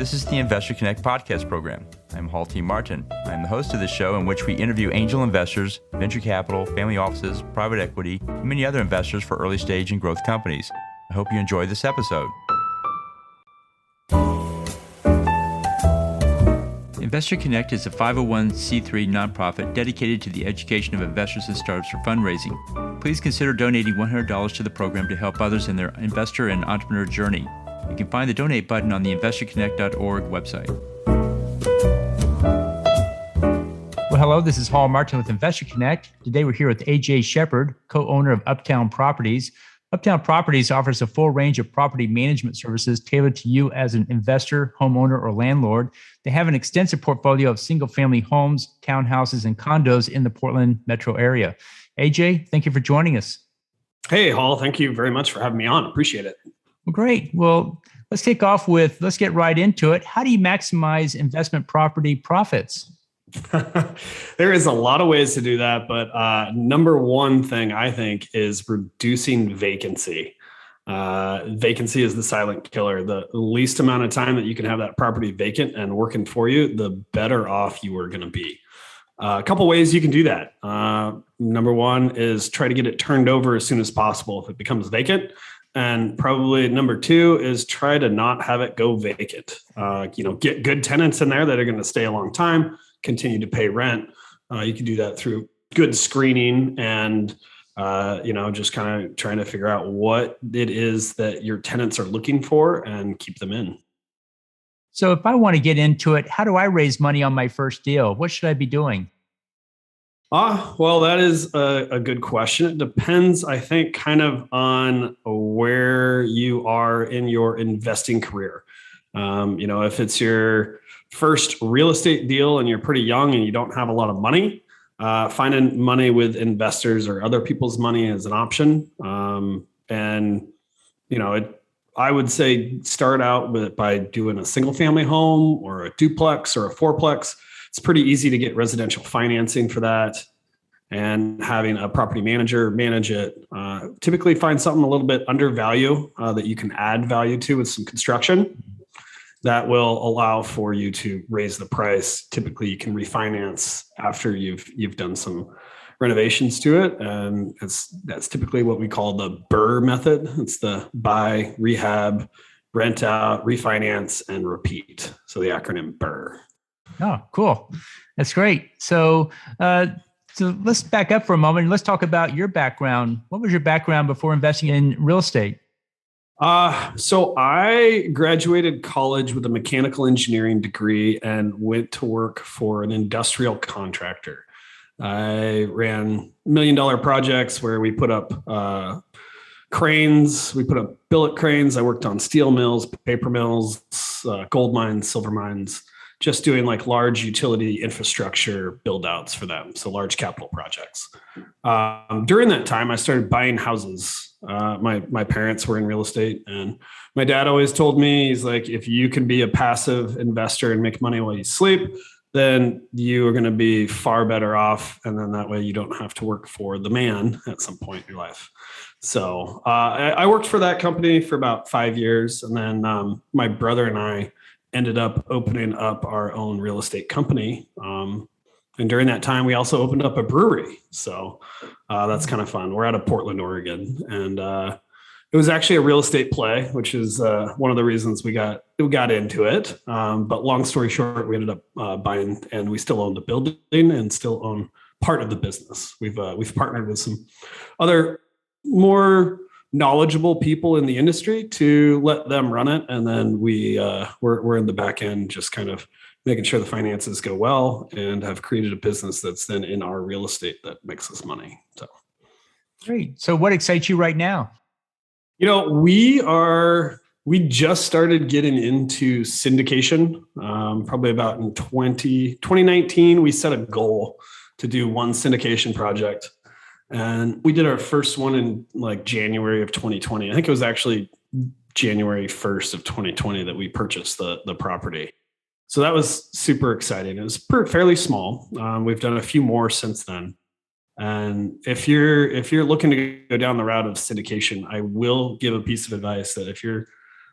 This is the Investor Connect podcast program. I'm Hall T. Martin. I'm the host of the show in which we interview angel investors, venture capital, family offices, private equity, and many other investors for early stage and growth companies. I hope you enjoy this episode. Investor Connect is a 501c3 nonprofit dedicated to the education of investors and startups for fundraising. Please consider donating $100 to the program to help others in their investor and entrepreneur journey. You can find the donate button on the investorconnect.org website. Well, hello, this is Hall Martin with Investor Connect. Today we're here with AJ Shepard, co-owner of Uptown Properties. Uptown Properties offers a full range of property management services tailored to you as an investor, homeowner, or landlord. They have an extensive portfolio of single-family homes, townhouses, and condos in the Portland metro area. AJ, thank you for joining us. Hey, Hall. Thank you very much for having me on. Appreciate it. Well, great. Well, let's get right into it. How do you maximize investment property profits? There is a lot of ways to do that, but number one thing I think is reducing vacancy. Vacancy is the silent killer. The least amount of time that you can have that property vacant and working for you, the better off you are going to be. A couple ways you can do that. Number one is try to get it turned over as soon as possible if it becomes vacant. And probably number two is try to not have it go vacant. Get good tenants in there that are going to stay a long time, continue to pay rent. You can do that through good screening and, just kind of trying to figure out what it is that your tenants are looking for and keep them in. So if I want to get into it, how do I raise money on my first deal? What should I be doing? Well, that is a good question. It depends, I think, kind of on where you are in your investing career. If it's your first real estate deal and you're pretty young and you don't have a lot of money, finding money with investors or other people's money is an option. I would say start out by doing a single family home or a duplex or a fourplex. It's pretty easy to get residential financing for that, and having a property manager manage it. Typically find something a little bit under value that you can add value to with some construction that will allow for you to raise the price. Typically you can refinance after you've done some renovations to it. And that's typically what we call the BRRRR method. It's the buy, rehab, rent out, refinance, and repeat. So the acronym BRRRR. Oh, cool. That's great. So let's back up for a moment and let's talk about your background. What was your background before investing in real estate? So I graduated college with a mechanical engineering degree and went to work for an industrial contractor. I ran $1 million projects where we put up cranes, we put up billet cranes. I worked on steel mills, paper mills, gold mines, silver mines, just doing like large utility infrastructure build outs for them. So large capital projects. During that time, I started buying houses. My parents were in real estate, and my dad always told me, he's like, if you can be a passive investor and make money while you sleep, then you are going to be far better off. And then that way you don't have to work for the man at some point in your life. So I worked for that company for about 5 years. And then my brother and I ended up opening up our own real estate company. And during that time, we also opened up a brewery. So that's kind of fun. We're out of Portland, Oregon. And it was actually a real estate play, which is one of the reasons we got into it. But long story short, we ended up buying, and we still own the building and still own part of the business. We've partnered with some other more knowledgeable people in the industry to let them run it. And then we're in the back end, just kind of making sure the finances go well, and have created a business that's then in our real estate that makes us money. So great. So what excites you right now? We just started getting into syndication, probably about in 2019. We set a goal to do one syndication project. And we did our first one in like January of 2020. I think it was actually January 1st of 2020 that we purchased the property. So that was super exciting. It was fairly small. We've done a few more since then. And if you're looking to go down the route of syndication, I will give a piece of advice that if you're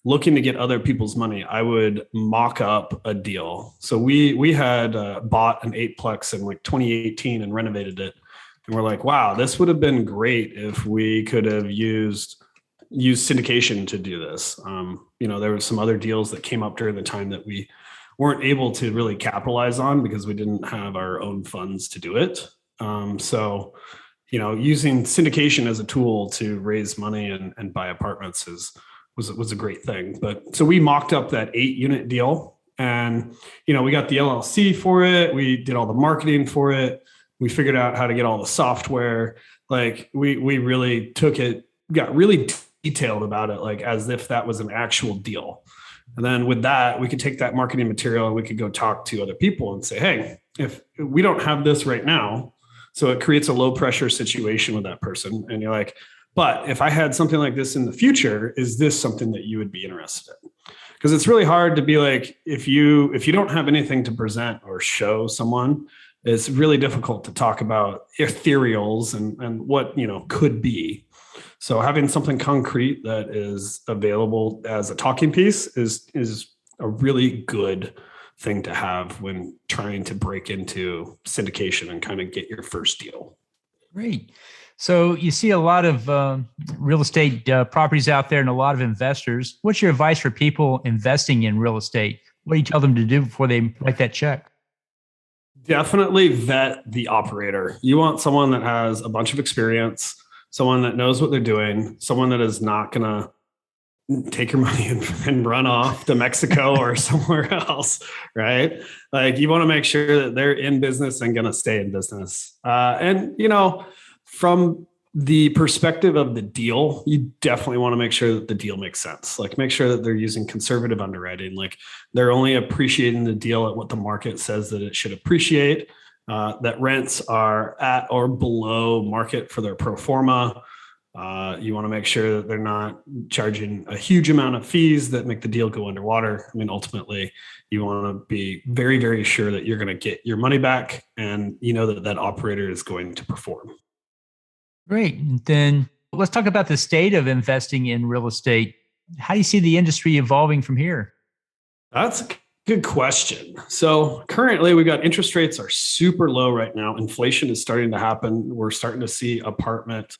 looking to get other people's money, I would mock up a deal. So we had bought an 8-plex in like 2018 and renovated it. And we're like, wow, this would have been great if we could have used syndication to do this. There were some other deals that came up during the time that we weren't able to really capitalize on because we didn't have our own funds to do it. Using syndication as a tool to raise money and buy apartments was a great thing. But so we mocked up that 8-unit deal, and we got the LLC for it. We did all the marketing for it. We figured out how to get all the software. Like we really took it, got really detailed about it, like as if that was an actual deal. And then with that, we could take that marketing material and we could go talk to other people and say, hey, if we don't have this right now, so it creates a low pressure situation with that person. And you're like, but if I had something like this in the future, is this something that you would be interested in? Because it's really hard to be like, if you don't have anything to present or show someone, it's really difficult to talk about ethereals and what could be. So having something concrete that is available as a talking piece is a really good thing to have when trying to break into syndication and kind of get your first deal. Great. So you see a lot of real estate properties out there and a lot of investors. What's your advice for people investing in real estate? What do you tell them to do before they write that check? Definitely vet the operator. You want someone that has a bunch of experience, someone that knows what they're doing, someone that is not going to take your money and run off to Mexico or somewhere else, right? Like you want to make sure that they're in business and going to stay in business. From the perspective of the deal, you definitely want to make sure that the deal makes sense. Like make sure that they're using conservative underwriting. Like they're only appreciating the deal at what the market says that it should appreciate, that rents are at or below market for their pro forma. You want to make sure that they're not charging a huge amount of fees that make the deal go underwater. I mean, ultimately, you want to be very, very sure that you're going to get your money back and that operator is going to perform. Great. Then let's talk about the state of investing in real estate. How do you see the industry evolving from here? That's a good question. So currently we've got interest rates are super low right now. Inflation is starting to happen. We're starting to see apartment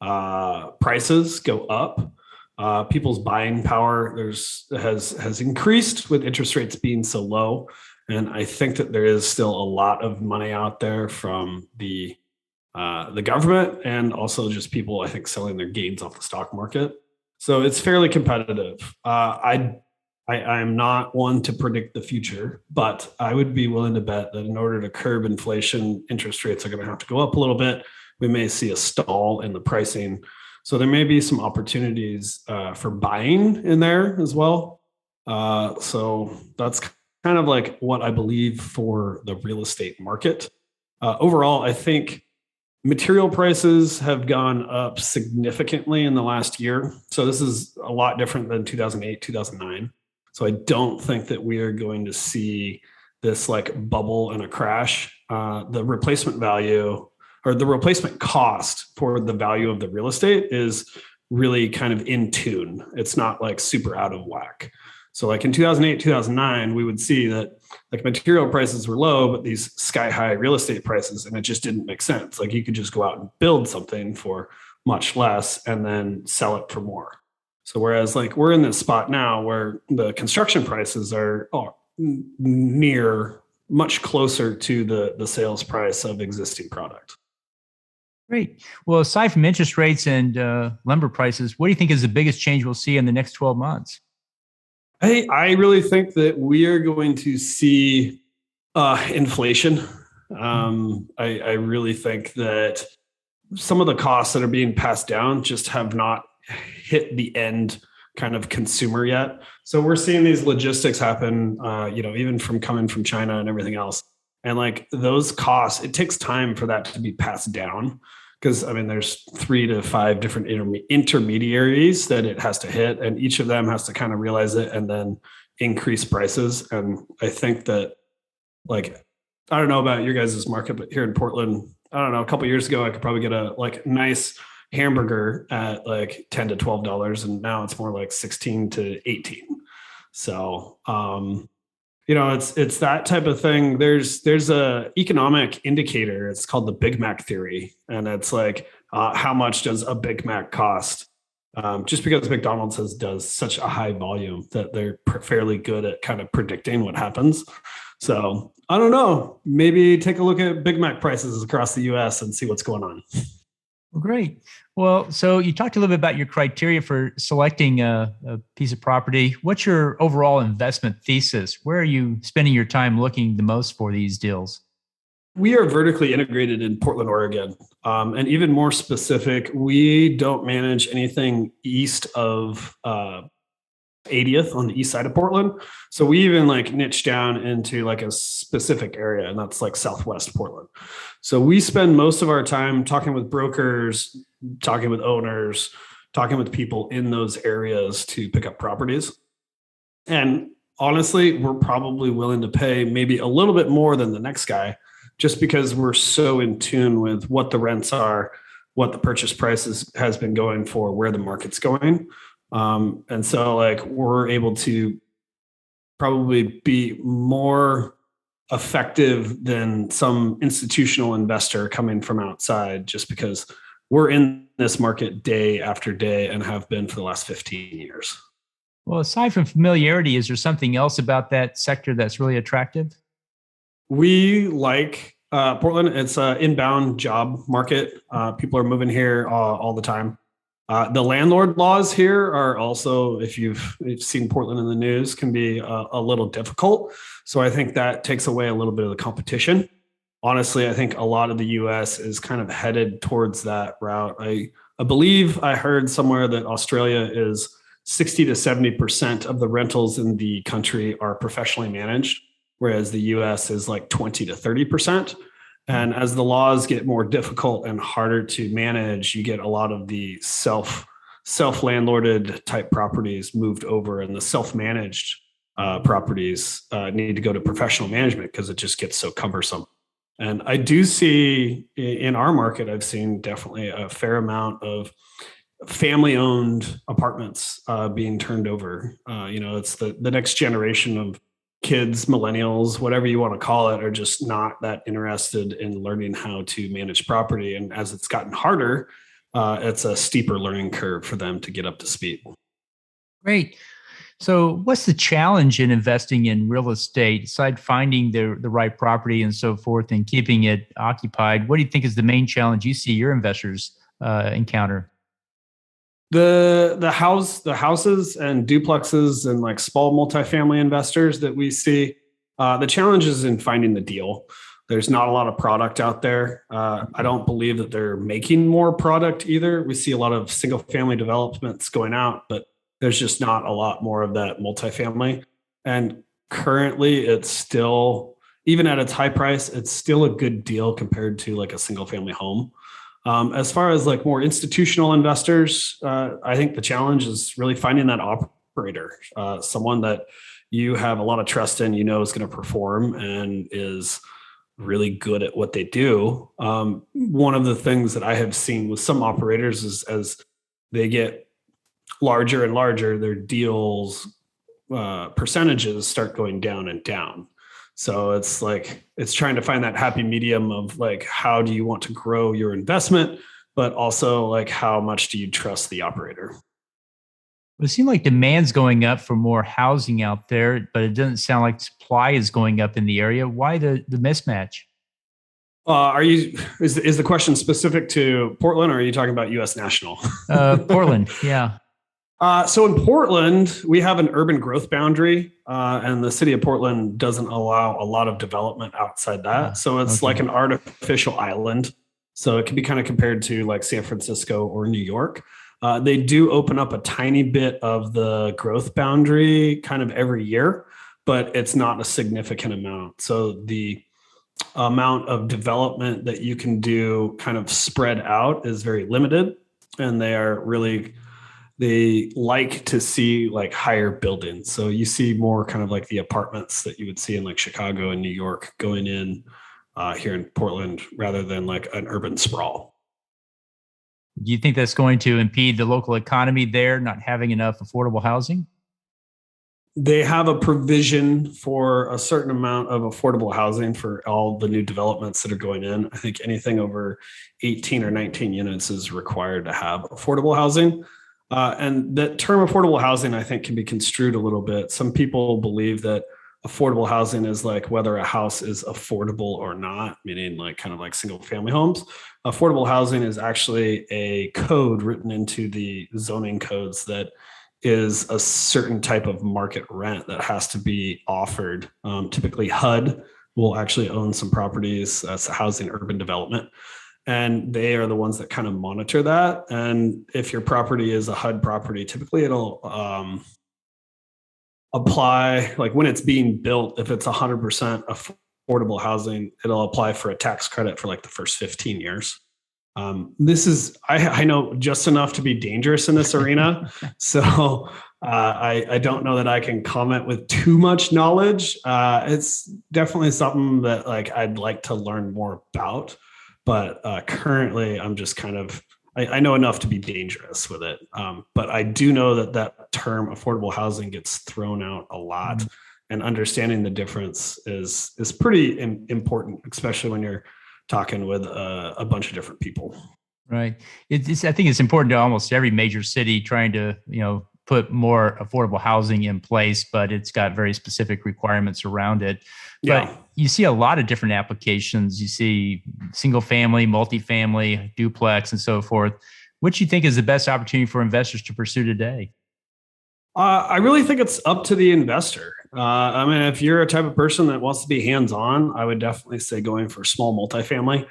prices go up. People's buying power has increased with interest rates being so low. And I think that there is still a lot of money out there from the government and also just people, I think, selling their gains off the stock market. So it's fairly competitive. I am not one to predict the future, but I would be willing to bet that in order to curb inflation, interest rates are going to have to go up a little bit. We may see a stall in the pricing. So there may be some opportunities for buying in there as well. So that's kind of like what I believe for the real estate market. Overall, I think material prices have gone up significantly in the last year. So this is a lot different than 2008, 2009. So I don't think that we are going to see this like bubble and a crash. The replacement value or the replacement cost for the value of the real estate is really kind of in tune. It's not like super out of whack. So like in 2008, 2009, we would see that like material prices were low, but these sky high real estate prices, and it just didn't make sense. Like you could just go out and build something for much less and then sell it for more. So whereas like we're in this spot now where the construction prices are near much closer to the sales price of existing product. Great. Well, aside from interest rates and lumber prices, what do you think is the biggest change we'll see in the next 12 months? I really think that we are going to see inflation. I really think that some of the costs that are being passed down just have not hit the end kind of consumer yet. So we're seeing these logistics happen, even from coming from China and everything else. And like those costs, it takes time for that to be passed down. Because I mean, there's 3 to 5 different intermediaries that it has to hit, and each of them has to kind of realize it and then increase prices. And I think that, like, I don't know about your guys' market, but here in Portland, I don't know, a couple of years ago, I could probably get a like nice hamburger at like $10 to $12, and now it's more like 16 to 18. So it's that type of thing. There's a economic indicator. It's called the Big Mac theory, and it's like how much does a Big Mac cost? Just because McDonald's does such a high volume that they're fairly good at kind of predicting what happens. So I don't know. Maybe take a look at Big Mac prices across the U.S. and see what's going on. Well, great. Well, so you talked a little bit about your criteria for selecting a piece of property. What's your overall investment thesis? Where are you spending your time looking the most for these deals? We are vertically integrated in Portland, Oregon. And even more specific, we don't manage anything east of 80th on the east side of Portland. So we even like niche down into like a specific area, and that's like Southwest Portland. So we spend most of our time talking with brokers, talking with owners, talking with people in those areas to pick up properties. And honestly, we're probably willing to pay maybe a little bit more than the next guy, just because we're so in tune with what the rents are, what the purchase price has been going for, where the market's going. And so like we're able to probably be more effective than some institutional investor coming from outside, just because we're in this market day after day and have been for the last 15 years. Well, aside from familiarity, is there something else about that sector that's really attractive? We like Portland. It's an inbound job market. People are moving here all the time. The landlord laws here are also, if you've seen Portland in the news, can be a little difficult. So I think that takes away a little bit of the competition. Honestly, I think a lot of the US is kind of headed towards that route. I believe I heard somewhere that Australia is 60 to 70% of the rentals in the country are professionally managed, whereas the US is like 20 to 30%. And as the laws get more difficult and harder to manage, you get a lot of the self-landlorded type properties moved over, and the self-managed properties need to go to professional management because it just gets so cumbersome. And I do see in our market, I've seen definitely a fair amount of family-owned apartments being turned over. It's the next generation of kids, millennials, whatever you want to call it, are just not that interested in learning how to manage property. And as it's gotten harder, it's a steeper learning curve for them to get up to speed. Great. So what's the challenge in investing in real estate, aside finding the right property and so forth and keeping it occupied? What do you think is the main challenge you see your investors encounter? The houses and duplexes and like small multifamily investors that we see, the challenge is in finding the deal. There's not a lot of product out there. I don't believe that they're making more product either. We see a lot of single family developments going out, but there's just not a lot more of that multifamily. And currently it's still, even at its high price, it's still a good deal compared to like a single family home. As far as like more institutional investors, I think the challenge is really finding that operator, someone that you have a lot of trust in, is going to perform and is really good at what they do. One of the things that I have seen with some operators is as they get larger and larger, their deals percentages start going down and down. So it's trying to find that happy medium of like, how do you want to grow your investment, but also like, how much do you trust the operator? It seems like demand's going up for more housing out there, but it doesn't sound like supply is going up in the area. Why the mismatch? Is the question specific to Portland, or are you talking about US national? Portland. Yeah. So in Portland, we have an urban growth boundary, and the city of Portland doesn't allow a lot of development outside that. So it's like an artificial island. So it can be kind of compared to like San Francisco or New York. They do open up a tiny bit of the growth boundary kind of every year, but it's not a significant amount. So the amount of development that you can do kind of spread out is very limited, and they like to see like higher buildings. So you see more kind of like the apartments that you would see in like Chicago and New York going in here in Portland, rather than like an urban sprawl. Do you think that's going to impede the local economy there, not having enough affordable housing? They have a provision for a certain amount of affordable housing for all the new developments that are going in. I think anything over 18 or 19 units is required to have affordable housing. And that term affordable housing, I think, can be construed a little bit. Some people believe that affordable housing is like whether a house is affordable or not, meaning like kind of like single family homes. Affordable housing is actually a code written into the zoning codes that is a certain type of market rent that has to be offered. Typically, HUD will actually own some properties. That's housing urban development. And they are the ones that kind of monitor that. And if your property is a HUD property, typically it'll apply, like when it's being built, if it's 100% affordable housing, it'll apply for a tax credit for like the first 15 years. This is, I know just enough to be dangerous in this arena. So I don't know that I can comment with too much knowledge. It's definitely something that like I'd like to learn more about. But currently I'm just kind of, I know enough to be dangerous with it. But I do know that that term affordable housing gets thrown out a lot, and understanding the difference is pretty important, especially when you're talking with a bunch of different people. Right. I think it's important to almost every major city trying to, put more affordable housing in place, but it's got very specific requirements around it. Yeah. But you see a lot of different applications. You see single family, multifamily, duplex, and so forth. What do you think is the best opportunity for investors to pursue today? I really think it's up to the investor. I mean, if you're a type of person that wants to be hands-on, I would definitely say going for small multifamily.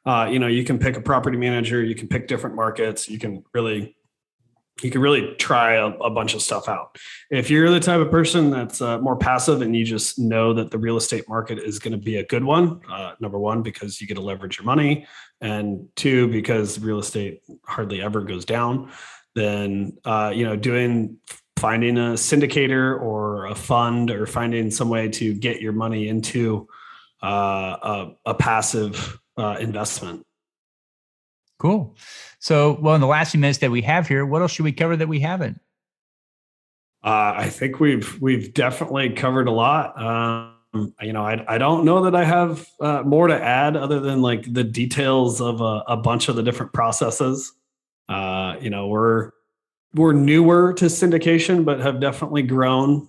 You can pick a property manager, you can pick different markets, you can really try a bunch of stuff out. If you're the type of person that's more passive and you just know that the real estate market is going to be a good one, number one, because you get to leverage your money, and two, because real estate hardly ever goes down, then finding a syndicator or a fund or finding some way to get your money into a passive investment. Cool. So, well, in the last few minutes that we have here, what else should we cover that we haven't? I think we've definitely covered a lot. I don't know that I have more to add other than like the details of a bunch of the different processes. We're newer to syndication, but have definitely grown.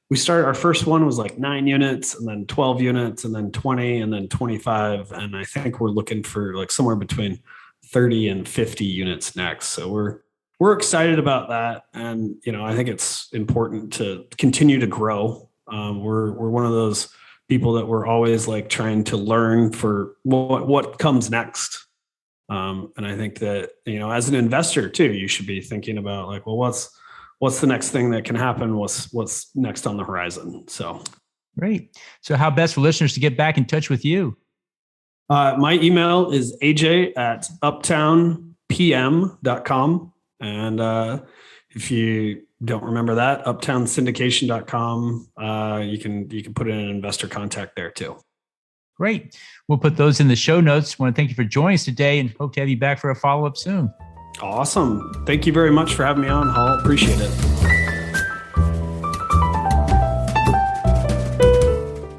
We started, our first one was like 9 units, and then 12 units, and then 20, and then 25. And I think we're looking for like somewhere between 30 and 50 units next. So we're excited about that. And, I think it's important to continue to grow. We're one of those people that we're always like trying to learn for what comes next. And I think that, as an investor too, you should be thinking about like, well, what's the next thing that can happen? What's next on the horizon? So great. So how best for listeners to get back in touch with you? My email is aj@uptownpm.com. And if you don't remember that, uptownsyndication.com, you can put in an investor contact there too. Great. We'll put those in the show notes. I want to thank you for joining us today and hope to have you back for a follow-up soon. Awesome. Thank you very much for having me on, Hall. Appreciate it.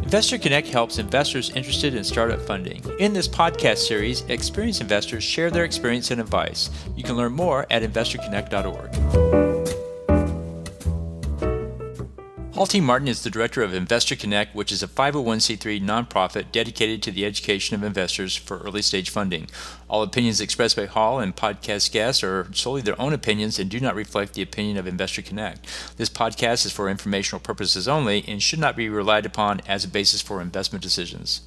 Investor Connect helps investors interested in startup funding. In this podcast series, experienced investors share their experience and advice. You can learn more at investorconnect.org. Hall T. Martin is the director of Investor Connect, which is a 501c3 nonprofit dedicated to the education of investors for early-stage funding. All opinions expressed by Hall and podcast guests are solely their own opinions and do not reflect the opinion of Investor Connect. This podcast is for informational purposes only and should not be relied upon as a basis for investment decisions.